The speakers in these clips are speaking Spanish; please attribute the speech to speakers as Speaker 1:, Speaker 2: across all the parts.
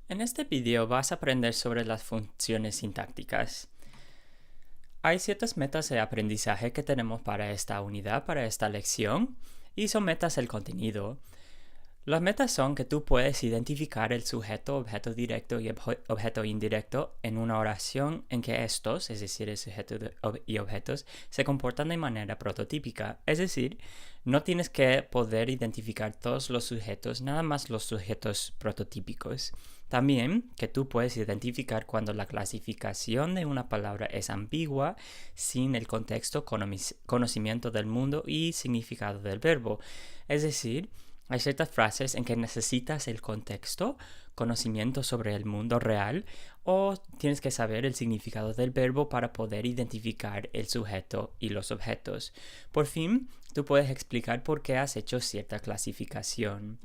Speaker 1: En este video vas a aprender sobre las funciones sintácticas. Hay ciertas metas de aprendizaje que tenemos para esta unidad, para esta lección, y son metas del contenido. Las metas son que tú puedes identificar el sujeto, objeto directo y objeto indirecto en una oración en que estos, es decir, el sujeto y objetos, se comportan de manera prototípica. Es decir, no tienes que poder identificar todos los sujetos, nada más los sujetos prototípicos. También que tú puedes identificar cuando la clasificación de una palabra es ambigua sin el contexto, conocimiento del mundo y significado del verbo. Es decir, hay ciertas frases en que necesitas el contexto, conocimiento sobre el mundo real, o tienes que saber el significado del verbo para poder identificar el sujeto y los objetos. Por fin, tú puedes explicar por qué has hecho cierta clasificación.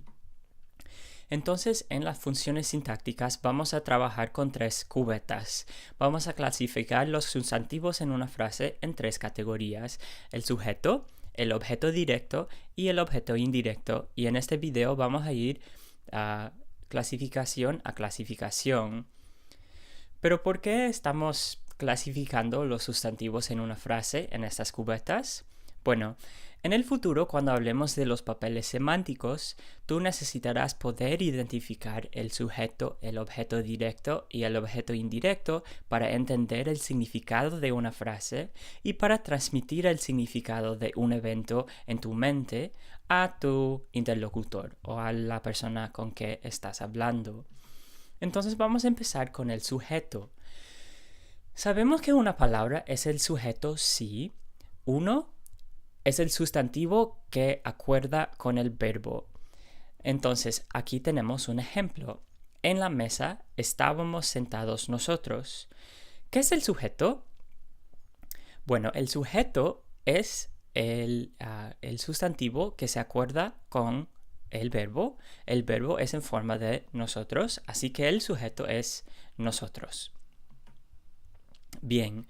Speaker 1: Entonces, en las funciones sintácticas vamos a trabajar con tres cubetas. Vamos a clasificar los sustantivos en una frase en tres categorías: el sujeto, el objeto directo y el objeto indirecto. Y en este video vamos a ir a clasificación a clasificación. Pero ¿por qué estamos clasificando los sustantivos en una frase en estas cubetas? Bueno, en el futuro, cuando hablemos de los papeles semánticos, tú necesitarás poder identificar el sujeto, el objeto directo y el objeto indirecto para entender el significado de una frase y para transmitir el significado de un evento en tu mente a tu interlocutor o a la persona con que estás hablando. Entonces vamos a empezar con el sujeto. Sabemos que una palabra es el sujeto si uno es el sustantivo que acuerda con el verbo. Entonces, aquí tenemos un ejemplo. En la mesa estábamos sentados nosotros. ¿Qué es el sujeto? Bueno, el sujeto es el sustantivo que se acuerda con el verbo. El verbo es en forma de nosotros, así que el sujeto es nosotros. Bien.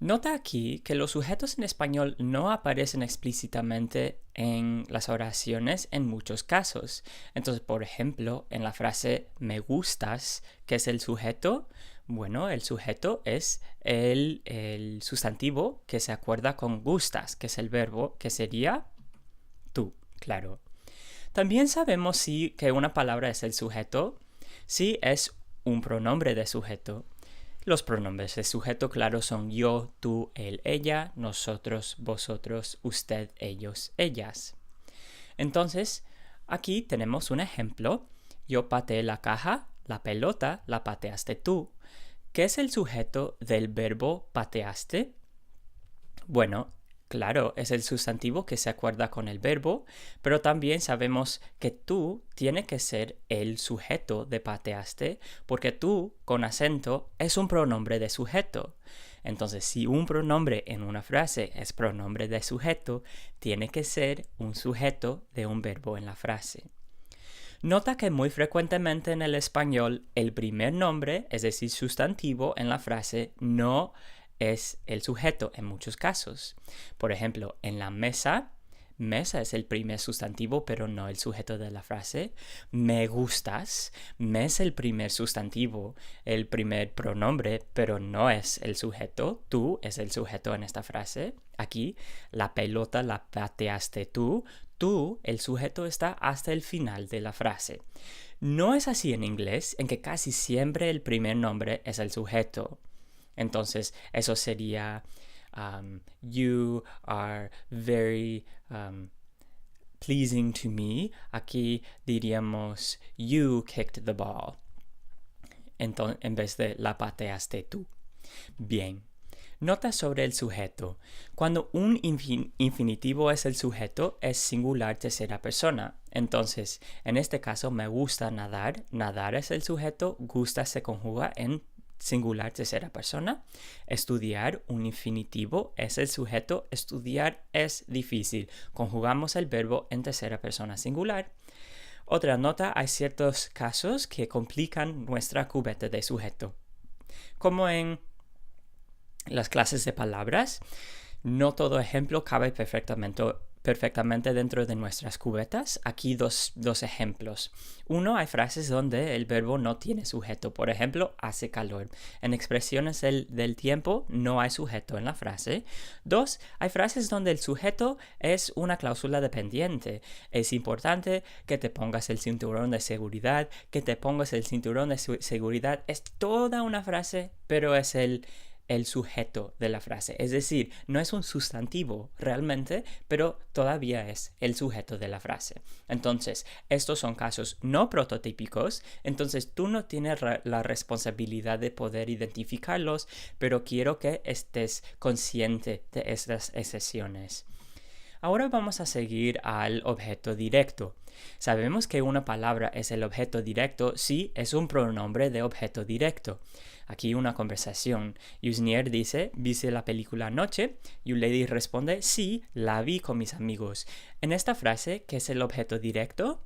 Speaker 1: Nota aquí que los sujetos en español no aparecen explícitamente en las oraciones en muchos casos. Entonces, por ejemplo, en la frase me gustas, ¿qué es el sujeto? Bueno, el sujeto es el sustantivo que se acuerda con gustas, que es el verbo, que sería tú, claro. También sabemos que una palabra es el sujeto si es un pronombre de sujeto. Los pronombres de sujeto, claro, son yo, tú, él, ella, nosotros, vosotros, usted, ellos, ellas. Entonces, aquí tenemos un ejemplo. Yo pateé la caja, la pelota la pateaste tú. ¿Qué es el sujeto del verbo pateaste? Bueno, claro, es el sustantivo que se acuerda con el verbo, pero también sabemos que tú tiene que ser el sujeto de pateaste, porque tú, con acento, es un pronombre de sujeto. Entonces, si un pronombre en una frase es pronombre de sujeto, tiene que ser un sujeto de un verbo en la frase. Nota que muy frecuentemente en el español el primer nombre, es decir, sustantivo en la frase, no es el sujeto en muchos casos. Por ejemplo, en la mesa, mesa es el primer sustantivo, pero no el sujeto de la frase. Me gustas, me es el primer sustantivo, el primer pronombre, pero no es el sujeto. Tú es el sujeto en esta frase. Aquí, la pelota la pateaste tú. Tú, el sujeto está hasta el final de la frase. No es así en inglés, en que casi siempre el primer nombre es el sujeto. Entonces, eso sería you are very pleasing to me. Aquí diríamos you kicked the ball. Entonces, en vez de la pateaste tú. Bien. Nota sobre el sujeto. Cuando un infinitivo es el sujeto, es singular tercera persona. Entonces, en este caso, me gusta nadar. Nadar es el sujeto. Gusta se conjuga en singular tercera persona. Estudiar, un infinitivo, es el sujeto. Estudiar es difícil. Conjugamos el verbo en tercera persona singular. Otra nota, hay ciertos casos que complican nuestra cubeta de sujeto. Como en las clases de palabras, no todo ejemplo cabe perfectamente dentro de nuestras cubetas. Aquí dos ejemplos. Uno, hay frases donde el verbo no tiene sujeto. Por ejemplo, hace calor. En expresiones del tiempo no hay sujeto en la frase. Dos, hay frases donde el sujeto es una cláusula dependiente. Es importante que te pongas el cinturón de seguridad, que te pongas el cinturón de seguridad. Es toda una frase, pero es el sujeto de la frase. Es decir, no es un sustantivo realmente, pero todavía es el sujeto de la frase. Entonces, estos son casos no prototípicos, entonces tú no tienes la responsabilidad de poder identificarlos, pero quiero que estés consciente de estas excepciones. Ahora vamos a seguir al objeto directo. Sabemos que una palabra es el objeto directo si es un pronombre de objeto directo. Aquí una conversación. Yusnier dice, ¿viste la película anoche? Yuledi responde, sí, la vi con mis amigos. En esta frase, ¿qué es el objeto directo?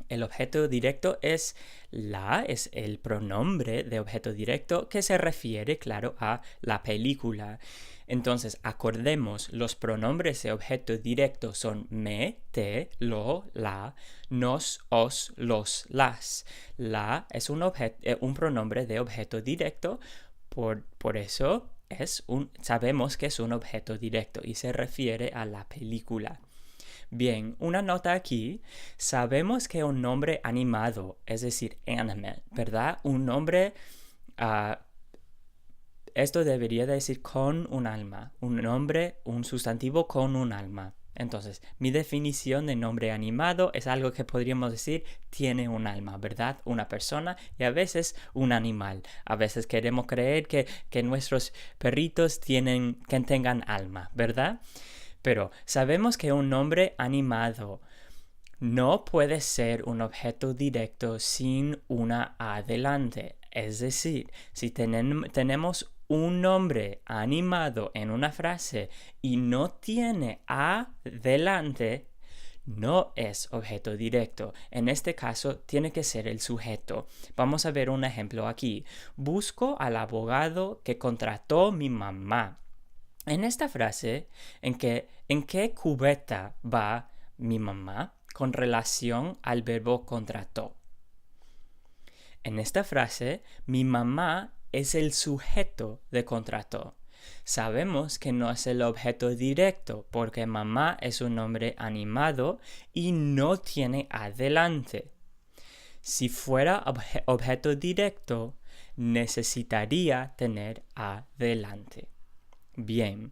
Speaker 1: El objeto directo es el pronombre de objeto directo que se refiere, claro, a la película. Entonces, acordemos, los pronombres de objeto directo son me, te, lo, la, nos, os, los, las. La es un pronombre de objeto directo, por eso sabemos que es un objeto directo y se refiere a la película. Bien, una nota aquí. Sabemos que un nombre animado, es decir, animate, ¿verdad? Un nombre, esto debería decir con un alma. Un nombre, un sustantivo con un alma. Entonces, mi definición de nombre animado es algo que podríamos decir tiene un alma, ¿verdad? Una persona y a veces un animal. A veces queremos creer que nuestros perritos tengan alma, ¿verdad? Pero sabemos que un nombre animado no puede ser un objeto directo sin una A delante. Es decir, si tenemos un nombre animado en una frase y no tiene A delante, no es objeto directo. En este caso, tiene que ser el sujeto. Vamos a ver un ejemplo aquí. Busco al abogado que contrató mi mamá. En esta frase, ¿en qué cubeta va mi mamá con relación al verbo contrató? En esta frase, mi mamá es el sujeto de contrató. Sabemos que no es el objeto directo porque mamá es un nombre animado y no tiene adelante. Si fuera objeto directo, necesitaría tener adelante. Bien,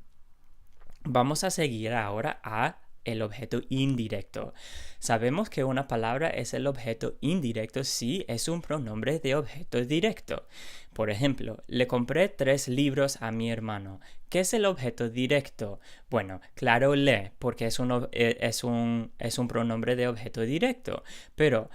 Speaker 1: vamos a seguir ahora a el objeto indirecto. Sabemos que una palabra es el objeto indirecto si es un pronombre de objeto directo. Por ejemplo, le compré 3 libros a mi hermano. ¿Qué es el objeto directo? Bueno, claro, porque es un pronombre de objeto directo. Pero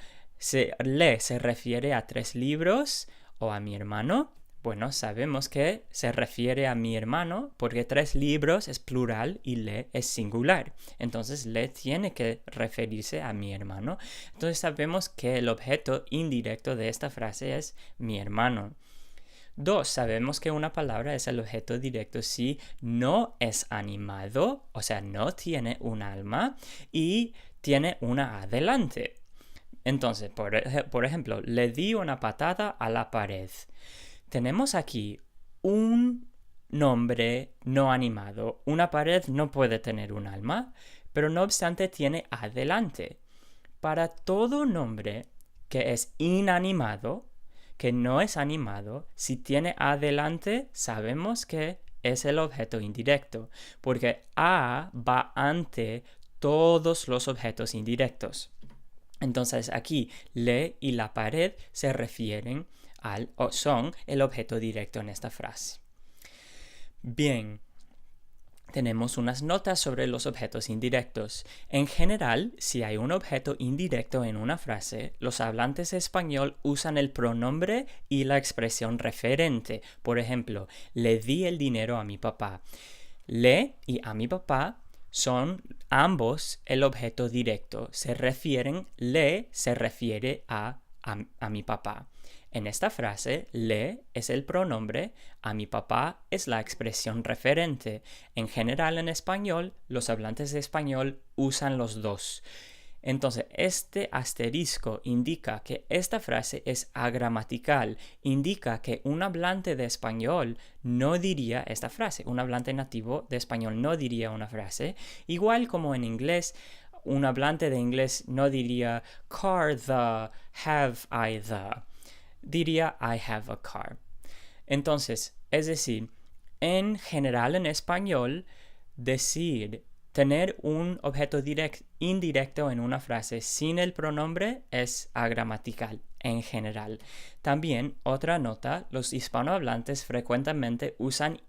Speaker 1: le se refiere a 3 libros o a mi hermano. Bueno, sabemos que se refiere a mi hermano porque 3 libros es plural y le es singular. Entonces, le tiene que referirse a mi hermano. Entonces, sabemos que el objeto indirecto de esta frase es mi hermano. 2. Sabemos que una palabra es el objeto directo si no es animado, o sea, no tiene un alma y tiene una adelante. Entonces, por ejemplo, le di una patada a la pared. Tenemos aquí un nombre no animado. Una pared no puede tener un alma, pero no obstante tiene adelante. Para todo nombre que es inanimado, que no es animado, si tiene adelante, sabemos que es el objeto indirecto, porque a va ante todos los objetos indirectos. Entonces aquí le y la pared se refieren son el objeto directo en esta frase. Bien, tenemos unas notas sobre los objetos indirectos. En general, si hay un objeto indirecto en una frase, los hablantes español usan el pronombre y la expresión referente. Por ejemplo, le di el dinero a mi papá. Le y a mi papá son ambos el objeto directo. Le se refiere a a mi papá. En esta frase, le es el pronombre, a mi papá es la expresión referente. En general, en español, los hablantes de español usan los dos. Entonces, este asterisco indica que esta frase es agramatical, indica que un hablante de español no diría esta frase, un hablante nativo de español no diría una frase, igual como en inglés, un hablante de inglés no diría car the, have I the, diría I have a car. Entonces, es decir, en general en español, tener un objeto indirecto en una frase sin el pronombre es agramatical en general. También, otra nota, los hispanohablantes frecuentemente usan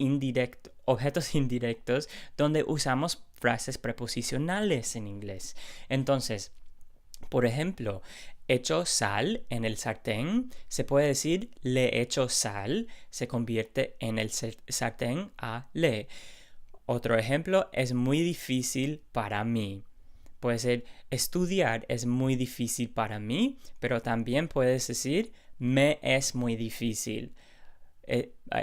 Speaker 1: objetos indirectos donde usamos frases preposicionales en inglés. Entonces, por ejemplo, echo sal en el sartén, se puede decir le echo sal, se convierte en el sartén a le. Otro ejemplo, es muy difícil para mí. Puede ser estudiar es muy difícil para mí, pero también puedes decir me es muy difícil.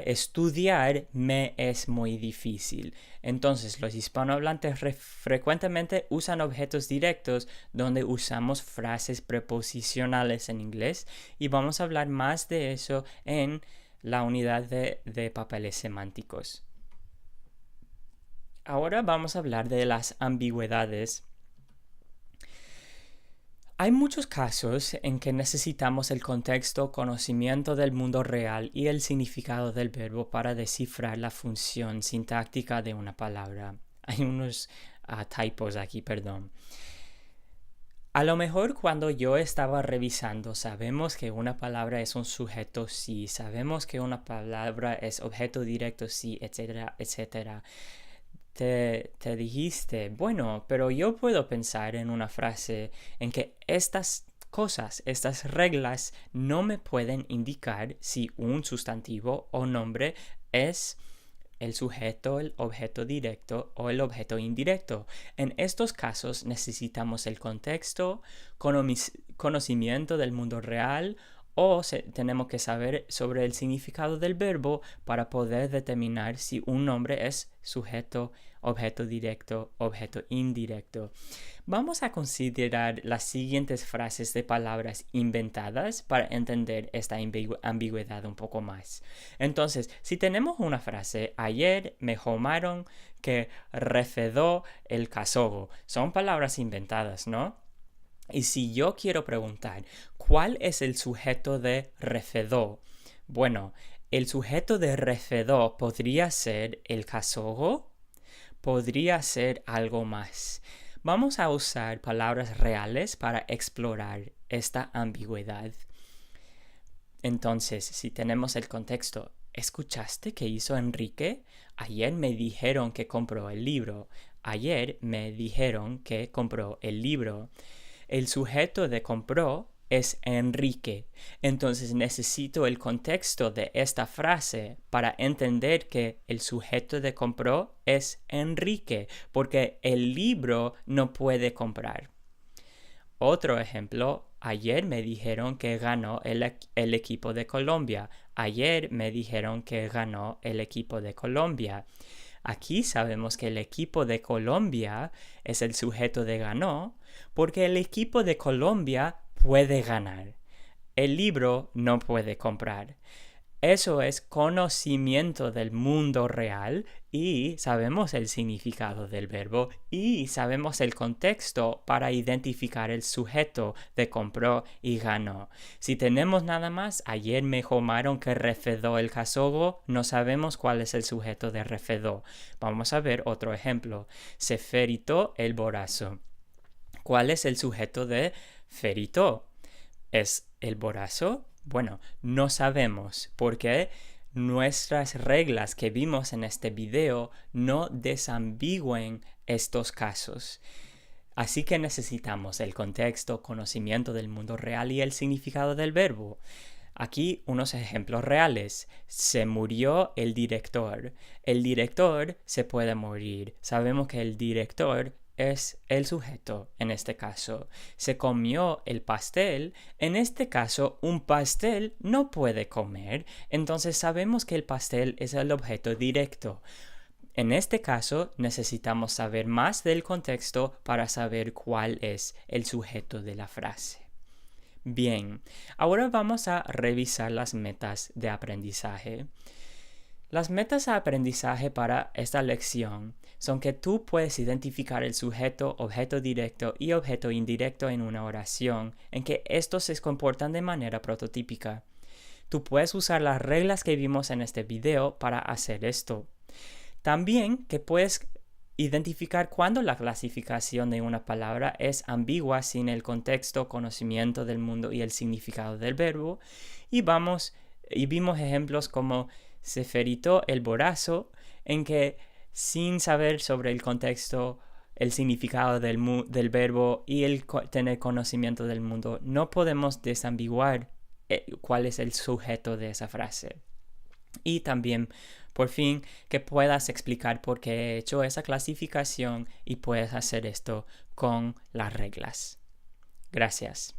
Speaker 1: Estudiar me es muy difícil. Entonces, los hispanohablantes frecuentemente usan objetos directos donde usamos frases preposicionales en inglés y vamos a hablar más de eso en la unidad de papeles semánticos. Ahora vamos a hablar de las ambigüedades. Hay muchos casos en que necesitamos el contexto, conocimiento del mundo real y el significado del verbo para descifrar la función sintáctica de una palabra. Hay unos typos aquí, perdón. A lo mejor cuando yo estaba revisando, sabemos que una palabra es un sujeto sí, sabemos que una palabra es objeto directo sí, etcétera, etcétera. Te dijiste, bueno, pero yo puedo pensar en una frase en que estas cosas, estas reglas no me pueden indicar si un sustantivo o nombre es el sujeto, el objeto directo o el objeto indirecto. En estos casos necesitamos el contexto, conocimiento del mundo real o tenemos que saber sobre el significado del verbo para poder determinar si un nombre es sujeto, objeto directo, objeto indirecto. Vamos a considerar las siguientes frases de palabras inventadas para entender esta ambigüedad un poco más. Entonces, si tenemos una frase, ayer me llamaron que refedó el casogo. Son palabras inventadas, ¿no? Y si yo quiero preguntar, ¿cuál es el sujeto de refedó? Bueno, el sujeto de refedó podría ser el casogo, podría ser algo más. Vamos a usar palabras reales para explorar esta ambigüedad. Entonces, si tenemos el contexto, ¿escuchaste qué hizo Enrique? Ayer me dijeron que compró el libro. Ayer me dijeron que compró el libro. El sujeto de compró es Enrique. Entonces necesito el contexto de esta frase para entender que el sujeto de compró es Enrique, porque el libro no puede comprar. Otro ejemplo, ayer me dijeron que ganó el equipo de Colombia. Ayer me dijeron que ganó el equipo de Colombia. Aquí sabemos que el equipo de Colombia es el sujeto de ganó, porque el equipo de Colombia puede ganar. El libro no puede comprar. Eso es conocimiento del mundo real y sabemos el significado del verbo y sabemos el contexto para identificar el sujeto de compró y ganó. Si tenemos nada más, ayer me llamaron que refedó el casogo, no sabemos cuál es el sujeto de refedó. Vamos a ver otro ejemplo. Se feritó el borazo. ¿Cuál es el sujeto de feritó? ¿Es el borazo? Bueno, no sabemos porque nuestras reglas que vimos en este video no desambigüen estos casos. Así que necesitamos el contexto, conocimiento del mundo real y el significado del verbo. Aquí unos ejemplos reales. Se murió el director. El director se puede morir. Sabemos que el director es el sujeto en este caso. Se comió el pastel. En este caso, un pastel no puede comer. Entonces sabemos que el pastel es el objeto directo. En este caso, necesitamos saber más del contexto para saber cuál es el sujeto de la frase. Bien, ahora vamos a revisar las metas de aprendizaje. Las metas de aprendizaje para esta lección son que tú puedes identificar el sujeto, objeto directo y objeto indirecto en una oración, en que estos se comportan de manera prototípica. Tú puedes usar las reglas que vimos en este video para hacer esto. También que puedes identificar cuándo la clasificación de una palabra es ambigua sin el contexto, conocimiento del mundo y el significado del verbo. Y vimos ejemplos como se feritó el borazo, en que sin saber sobre el contexto, el significado del verbo y el tener conocimiento del mundo, no podemos desambiguar cuál es el sujeto de esa frase. Y también, por fin, que puedas explicar por qué he hecho esa clasificación y puedes hacer esto con las reglas. Gracias.